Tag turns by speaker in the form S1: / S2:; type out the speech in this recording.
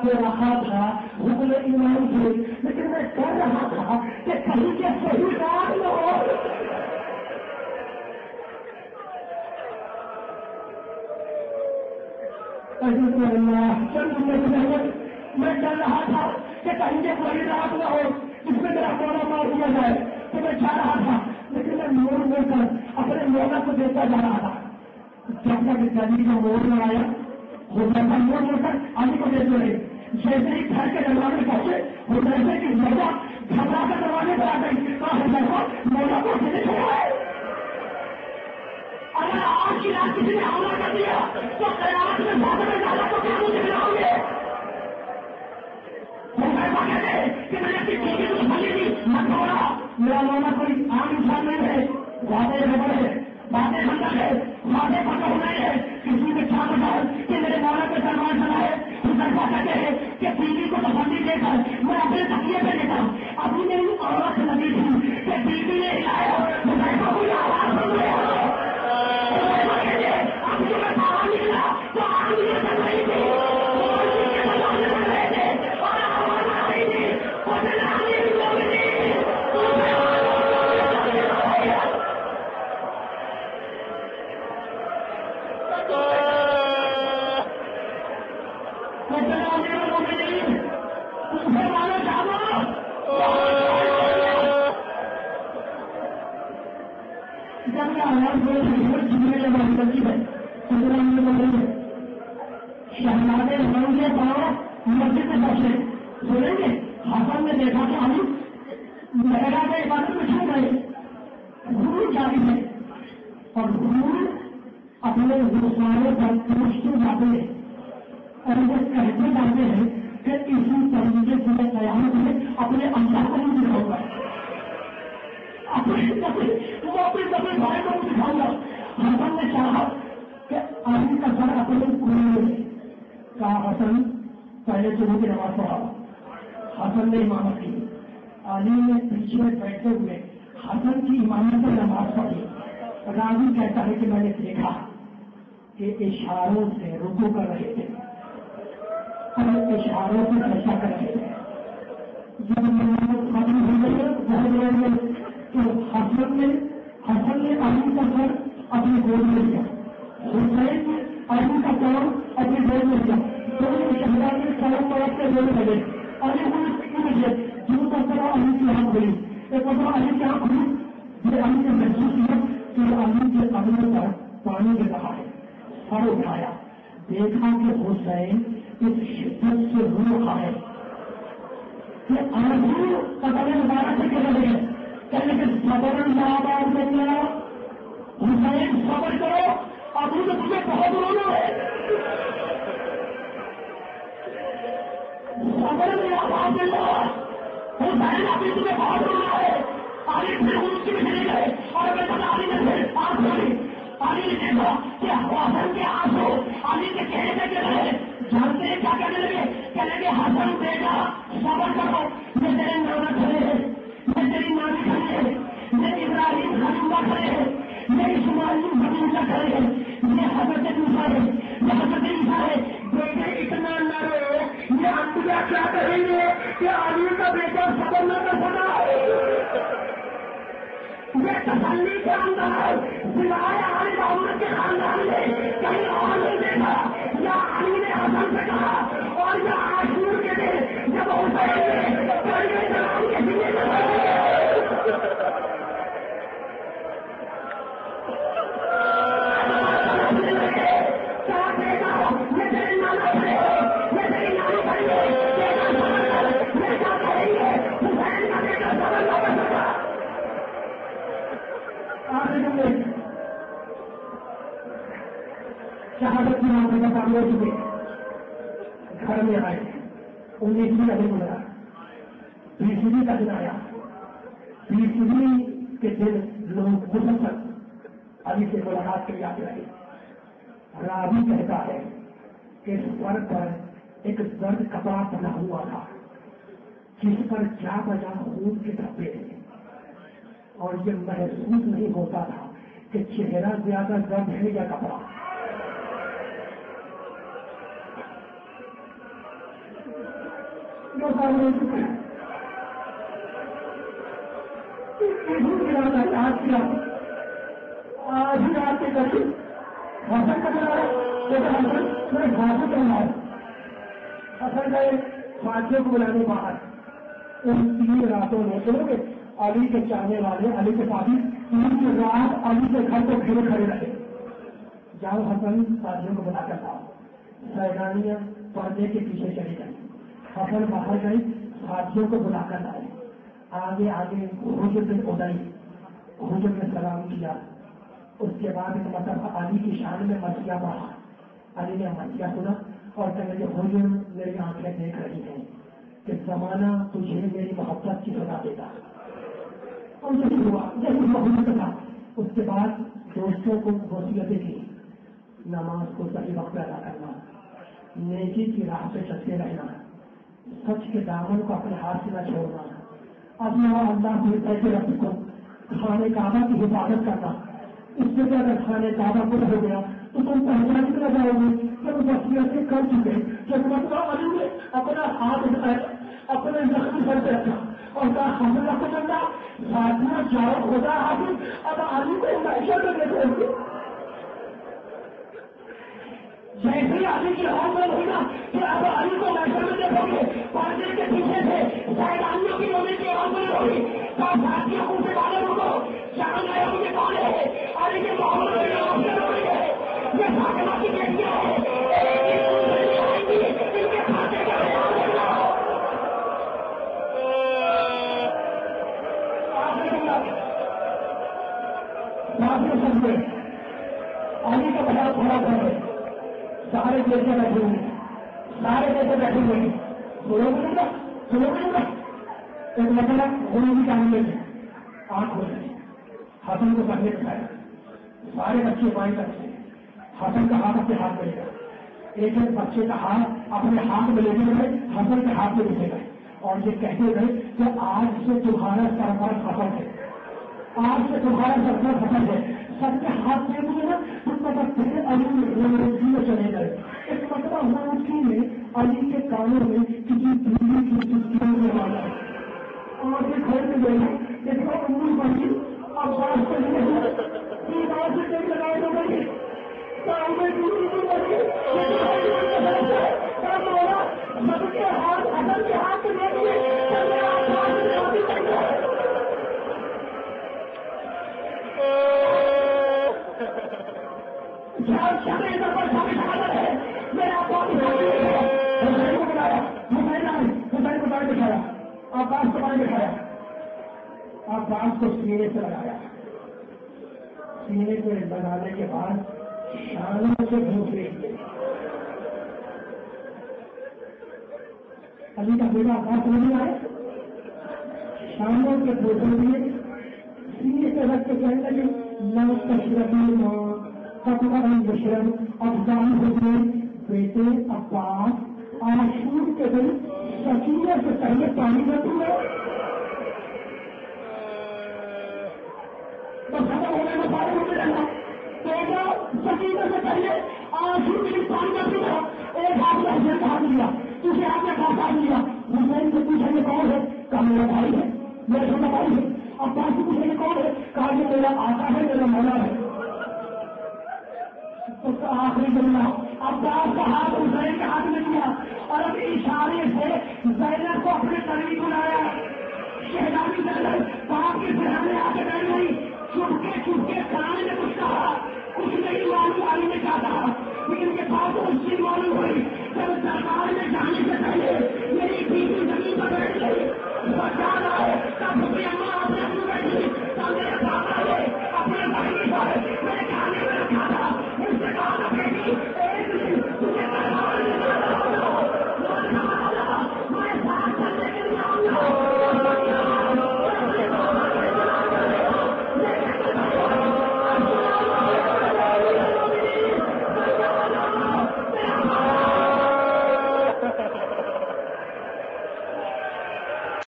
S1: دے رہا تھا حکم ایمان سے، لیکن میں کر رہا تھا کہ کہیں کے صحیح کام نہ ہو. میں چل رہا تھا کہ کہیں کے کوئی رات نہ ہو جس میں میرا مولا مار دیا جائے، تو میں جا رہا تھا لیکن میں موڑ موڑ کر اپنے مولا کو دیکھتا جا رہا تھا. جب تک گلی کا موڑ میں آیا حذیفہ موڑ موڑ کر علی کو دیکھ رہے. جیسے ہی گھر کے دروازے پہنچے حذیفہ کی زوجہ گھبرا کر دروازے پر آ گئی. کہا حذیفہ مولا کو اکیلے چھوڑا ہے، اگر آج کی رات کسی نے حملہ کر دیا تو قیامت میں بہت میں زیادہ کو کیا مجھے ملاؤ گے. کہ میں نے اپنی بیوی کو سمجھی تھی مت چھوڑا. میرا مولا کوئی عام انسان نہیں ہے، وعدے خبر ہے، باتیں مطلب ہے، وعدے پتہ ہو رہے ہیں. کسی نے کیا بتایا کہ میرے مولا کے دربار چلائے حذیفہ کہتے ہیں کہ بیوی کو تسلی دے کر میں اپنے تکیے پہ لیتا. ابھی میری عورت لگی تھی کہ بیوی نے ہلایا حذیفہ کو آواز سن رہے ہو. اب جو میں باہر نکلا تو آدمی بن رہی تھی بن رہے تھے اور آواز آ رہی تھی. شہزادے منگے پاؤ مسجد میں پہنچے بولیں گے. حسن نے دیکھا کہ علی مہرا کے عبادت میں چھو گئے. حضور جاری ہے اور حضور اپنے گسارے پر پوچھتے جاتے ہیں اور وہ کہتے جاتے ہیں کہ اسی طریقے سے قیامت میں اپنے اللہ کو بھی دکھاؤں گا، وہ اپنے سبھی بھائی کو بھی دکھاؤں گا. حسن نے چاہا کہ علی کا سر اپنے کنویں میں. کہا حسن پہلے صبح کی نماز پڑھا. حسن نے امامت کی. علی نے پیچھے بیٹھے ہوئے حسن کی امامت پر نماز پڑھی. راوی کہتا ہے کہ میں نے دیکھا کہ اشاروں سے رکوع کر رہے تھے اور اشاروں سے سجدہ کر رہے تھے. جب نماز ختم ہو گئی بہت دیر میں تو حسن نے علی کا سر اپنی گود میں لیا. حسین نے علی کا سر اپنی گود میں لیا. دونوں شہزادے کے سروں طرف سے بولنے لگے. علی مجھے جو کرتا علی کی آنکھ کھلی. ایک مرتبہ علی کی آنکھ کھلی. یہ علی نے محسوس کیا کہ علی کے قدموں پر پانی گر رہا ہے. سر اٹھایا, دیکھا کہ حسین اس شدت سے رو رہا ہے کہ آنسو قدم مبارک سے گر رہے ہیں. کہنے کہ صبر آباد میں کیا حسین صبر کرو, ابھی تو تمہیں بہت رونا ہے. صبر میں آباد میں حسین ابھی تمہیں بہت رونا ہے. علی پھر ان کی بھی گئے اور میں بتا علی نے پھر آنکھ کھولی. علی نے دیکھا کہ حسن کے آنسو علی کے چہرے پہ گر رہے. جانتے ہیں کیا کہنے لگے؟ کہنے لگے حسن بیٹا صبر کرو, یہ تیرے نانا کھڑے ہیں, یہ تیری نانی کھڑے ہیں, یہ ابراہیم خلیلہ کھڑے ہیں, یہ اسماعیل حبیبہ کھڑے ہیں, یہ حضرت موسیٰ ہے, یہ حضرت عیسیٰ ہے. بیٹے اتنا نہ رو, یہ انبیاء کیا کہیں گے کہ علی کا بیٹا صبر نہ کر سکا. یہ تسلی کے اندر سوائے علی محمد کے خاندان میں کہیں اور نہیں دیکھا. یا علی نے حسن سے کہا اور یا عاشور کے دن جب حسین نے کلمہ سلام کے سینے میں کیا دیکھا, یہ تیری نانا کھڑے ہیں, یہ تیری نانی کھڑی ہے, بیٹا صبر کر, یہ کیا کہیں گے حسین کا بیٹا صبر نہ کر سکا. شہادت کی نام کا کام ہو چکے, گھر میں آئے 19ویں کا دن گزرا, 20ویں کا دن آیا. 20ویں کے دن لوگ مسلسل علی سے ملاقات کے لیے آتے رہے. راوی کہتا ہے کہ سر پر ایک زرد کپڑا بنا ہوا تھا جس پر جا بجا خون کے دھبے تھے, اور یہ محسوس نہیں ہوتا تھا کہ چہرہ زیادہ درد ہے یا کپڑا. جو سال ہو چکے آج ہی آپ کے قریب حسن کا بنا ہے حاصل کرنا ہے. حسن گئے فاتحے کو بلانے باہر ان 3 راتوں میں چلو گے علی کے چاہنے والے علی کے ساتھی 3 رات علی کے گھر کو گھیرے کھڑے رہے. جاؤ حسن فاتحے کو بلا کر آؤ. سیلانیاں پردے کے پیچھے چلی گئی. حسن باہر گئی ساتھیوں کو بلا کر لائے. آگے آگے حجر بن ادائی حجر نے سلام کیا. اس کے بعد ایک مرتبہ علی کی شان میں مسیح پڑھا. علی نے مسیح سنا اور کہنے لگے حجر میری آنکھیں دیکھ رہی ہیں کہ زمانہ تجھے میری محبت کی سزا دیتا. اور یہی ہوا یہی محبت تھا. اس کے بعد دوستوں کو وصیتیں کی نماز کو صحیح وقت ادا کرنا, نیکی کی راہ پہ چلتے رہنا, سچ کے دامن کو اپنے ہاتھ سے نہ چھوڑنا, اپنا اللہ کو ایسے رب کو کھانے کعبہ کی حفاظت کرنا. اس سے کیا اگر کھانے کعبہ کو ہو گیا تو تم پہچان کے لگاؤ گے جب وصیتیں کر چکے جب مطلب علی نے اپنا ہاتھ اٹھایا اپنے زخمی سر پہ رکھا اور کہا حملہ کو چلتا ساتھیاں جاؤ خدا حافظ اب علی کو معیشت میں دیکھو گے. جیسے ہی علی کی حوصلہ ہوگا کہ اب علی کو معیشت میں دیکھو گے پردے کے پیچھے سے سیلانیوں کی ہونے کی حوصلہ ہوگی تو ساتھیوں کو ڈالے رکو جان آئے مجھے کون ہے علی کے محمد میں حوصلہ ہو رہی ہے. یہ فاطمہ کی بیٹیاں ہیں ان کے کھاتے کا علی کا بڑا تھوڑا گھر ہے. سارے جیسے بیٹھے ہوئے سارے جیسے بیٹھے ہوئے سنو ایک مطلب ہونے کی ٹائم میں آنکھ ہو جائے. حسن کو پڑھنے بٹھایا. سارے بچے بائیں طرف سے حسن کا ہاتھ اپنے ہاتھ میں لے گا. ایک ایک بچے کا ہاتھ اپنے ہاتھ میں لے گئے حسن کے ہاتھ میں لے گئے اور یہ کہتے گئے کہ آج سے تمہارا سربراہ حسن ہے, آج سے تمہارا سربراہ حسن ہے. سب کے ہاتھ دے دیے نا اس مطلب علی میں چلے گئے. ایک مطلب روٹی میں علی کے کانوں میں کسی بیوی کی چٹکیوں میں والا اور یہ گھر میں گئی ایک بار امید بنی اب بات کرنے سے لگائے تو گئی سب کے ہاتھ حسن کے ہاتھ میں میرا بتایا آکاش کو پانی دکھایا. آکاش کو سینے سے لگایا. سینے کو لگانے کے بعد شانوں سے دوسرے علی کا بیٹا آکاش نہیں آئے شانوں کے دوسرے لیے سینے سے رکھ کے کہنے لگے نہ تشربی ماں مشرب افغان حسین بیٹے عباس عاشور کے دن سکینہ سے پہلے پانی نہ پیا تو ختم ہونے میں پانی ہونے لگا. بیٹا سکینہ سے پہلے عاشور کے دن پانی نہ پیا. ایک ہاتھ میں حسین کا ہاتھ لیا دوسرے ہاتھ میں کھاتا لیا. حسین سے پوچھا یہ کون ہے کہا میرا بھائی ہے میرا چھوٹا بھائی ہے. عباس سے پوچھا یہ کون ہے کہا یہ میرا آقا ہے میرا مولا ہے. اس کا آخری جملہ عباس کا ہاتھ حسین کے ہاتھ میں دیا اور اب اشارے سے زینب کو اپنے قریب بلایا. شہزادی زینب باپ کے سرانے آ کے بیٹھ گئی. چپکے کان میں کچھ کہا کچھ نہیں معلوم علی نے کیا کہا